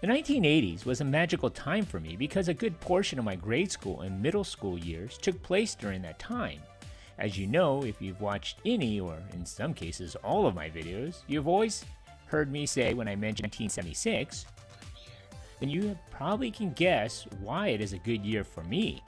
The 1980s was a magical time for me because a good portion of my grade school and middle school years took place during that time. As you know, if you've watched any, or in some cases all of my videos, you've always heard me say when I mention 1976, then you probably can guess why it is a good year for me.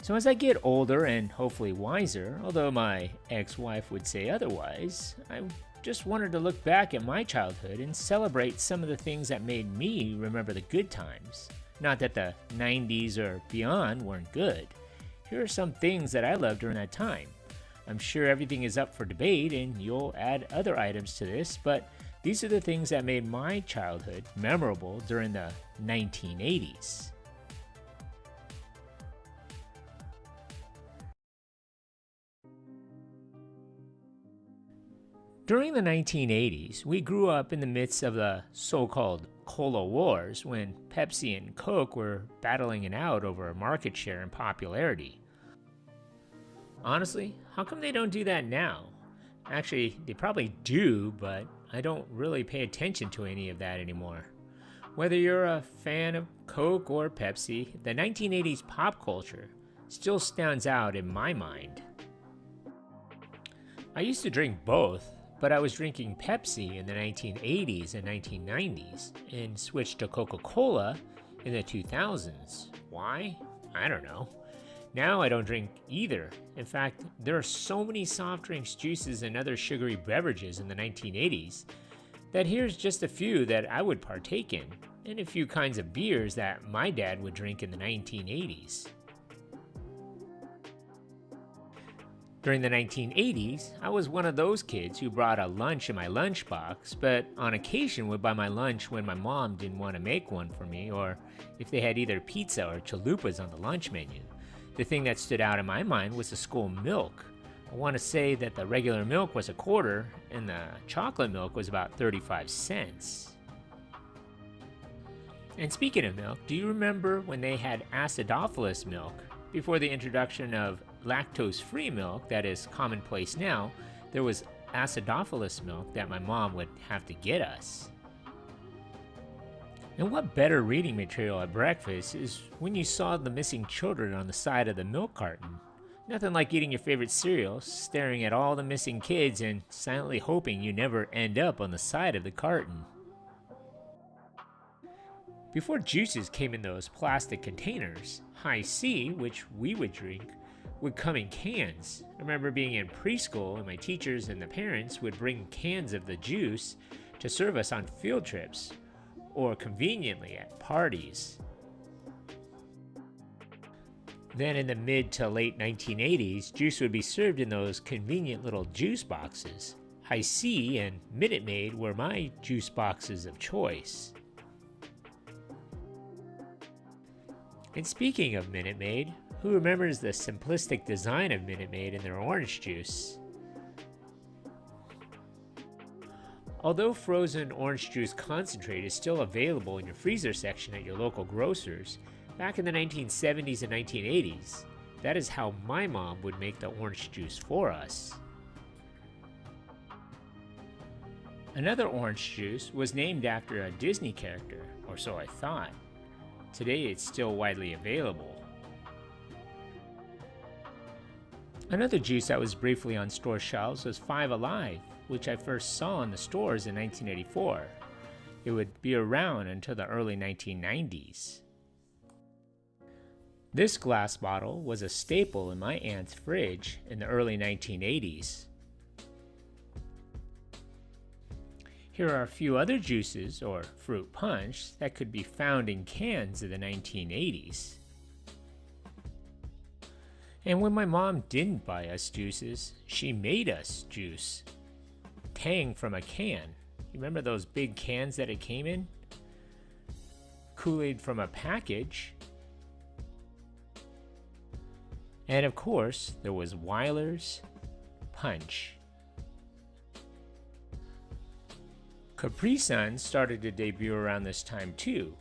So as I get older and hopefully wiser, although my ex-wife would say otherwise, I just wanted to look back at my childhood and celebrate some of the things that made me remember the good times. Not that the 90s or beyond weren't good. Here are some things that I loved during that time. I'm sure everything is up for debate and you'll add other items to this, but these are the things that made my childhood memorable during the 1980s. During the 1980s, we grew up in the midst of the so-called Cola Wars when Pepsi and Coke were battling it out over market share and popularity. Honestly, how come they don't do that now? Actually, they probably do, but I don't really pay attention to any of that anymore. Whether you're a fan of Coke or Pepsi, the 1980s pop culture still stands out in my mind. I used to drink both, but I was drinking Pepsi in the 1980s and 1990s and switched to Coca Cola in the 2000s. Why? I don't know. Now I don't drink either. In fact, there are so many soft drinks, juices, and other sugary beverages in the 1980s that here's just a few that I would partake in, and a few kinds of beers that my dad would drink in the 1980s. During the 1980s, I was one of those kids who brought a lunch in my lunchbox, but on occasion would buy my lunch when my mom didn't want to make one for me, or if they had either pizza or chalupas on the lunch menu. The thing that stood out in my mind was the school milk. I want to say that the regular milk was $0.25 and the chocolate milk was about 35 cents. And speaking of milk, do you remember when they had acidophilus milk? Before the introduction of lactose-free milk that is commonplace now, there was acidophilus milk that my mom would have to get us. And what better reading material at breakfast is when you saw the missing children on the side of the milk carton. Nothing like eating your favorite cereal, staring at all the missing kids and silently hoping you never end up on the side of the carton. Before juices came in those plastic containers, High C, which we would drink, would come in cans. I remember being in preschool and my teachers and the parents would bring cans of the juice to serve us on field trips, or conveniently at parties. Then in the mid to late 1980s, juice would be served in those convenient little juice boxes. High C and Minute Maid were my juice boxes of choice. And speaking of Minute Maid, who remembers the simplistic design of Minute Maid and their orange juice? Although frozen orange juice concentrate is still available in your freezer section at your local grocers, back in the 1970s and 1980s, that is how my mom would make the orange juice for us. Another orange juice was named after a Disney character, or so I thought. Today it's still widely available. Another juice that was briefly on store shelves was 5 Alive, which I first saw in the stores in 1984. It would be around until the early 1990s. This glass bottle was a staple in my aunt's fridge in the early 1980s. Here are a few other juices, or fruit punch, that could be found in cans in the 1980s. And when my mom didn't buy us juices, she made us juice. Tang from a can. You remember those big cans that it came in? Kool-Aid from a package. And of course, there was Weiler's Punch. Capri Sun started to debut around this time too.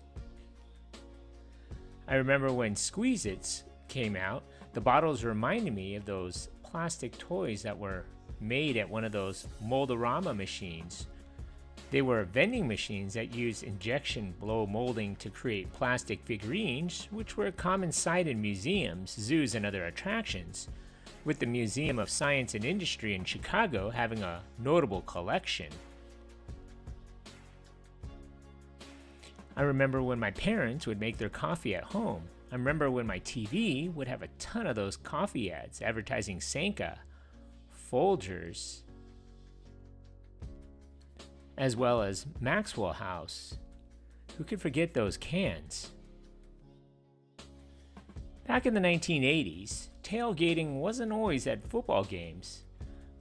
I remember when Squeeze-Its came out, the bottles reminded me of those plastic toys that were made at one of those Mold-O-Rama machines. They were vending machines that used injection blow molding to create plastic figurines, which were a common sight in museums, zoos, and other attractions, with the Museum of Science and Industry in Chicago having a notable collection. I remember when my parents would make their coffee at home. I remember when my TV would have a ton of those coffee ads advertising Sanka, Folgers, as well as Maxwell House. Who could forget those cans? Back in the 1980s, tailgating wasn't always at football games.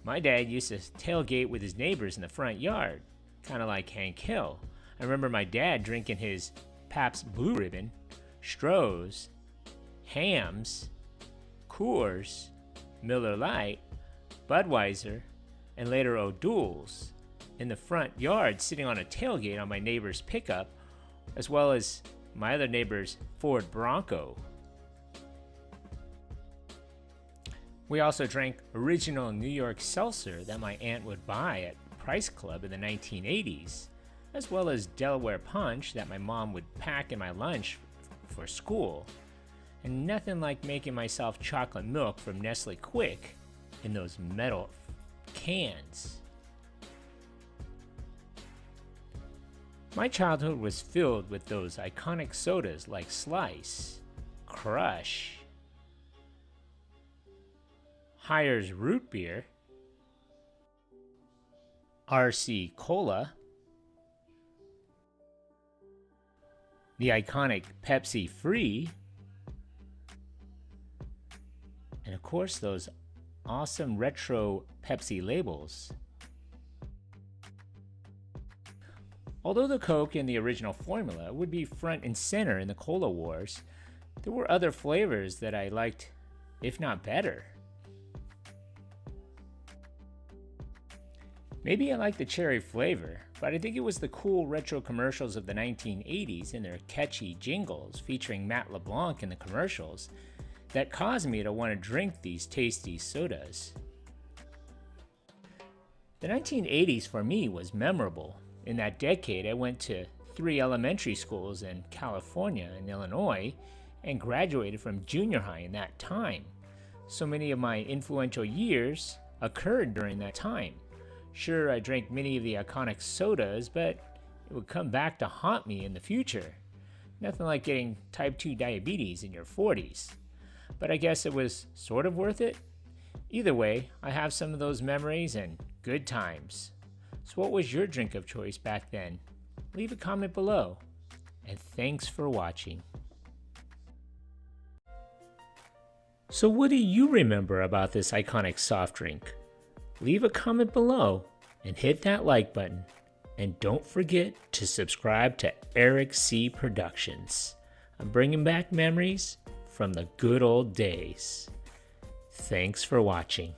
My dad used to tailgate with his neighbors in the front yard, kind of like Hank Hill. I remember my dad drinking his Pabst Blue Ribbon, Stroh's, Hamm's, Coors, Miller Lite, Budweiser, and later O'Doul's in the front yard sitting on a tailgate on my neighbor's pickup, as well as my other neighbor's Ford Bronco. We also drank original New York seltzer that my aunt would buy at Price Club in the 1980s, as well as Delaware Punch that my mom would pack in my lunch for school, and nothing like making myself chocolate milk from Nestle Quick in those metal cans. My childhood was filled with those iconic sodas like Slice, Crush, Hires Root Beer, RC Cola, the iconic Pepsi Free, and of course those awesome retro Pepsi labels. Although the Coke and the original formula would be front and center in the cola wars, there were other flavors that I liked, if not better. Maybe I liked the cherry flavor, but I think it was the cool retro commercials of the 1980s and their catchy jingles featuring Matt LeBlanc in the commercials that caused me to want to drink these tasty sodas. The 1980s for me was memorable. In that decade, I went to 3 elementary schools in California and Illinois and graduated from junior high in that time. So many of my influential years occurred during that time. Sure, I drank many of the iconic sodas, but it would come back to haunt me in the future. Nothing like getting type 2 diabetes in your 40s. But I guess it was sort of worth it. Either way, I have some of those memories and good times. So what was your drink of choice back then? Leave a comment below. And thanks for watching. So what do you remember about this iconic soft drink? Leave a comment below and hit that like button. And don't forget to subscribe to Eric C. Productions. I'm bringing back memories from the good old days. Thanks for watching.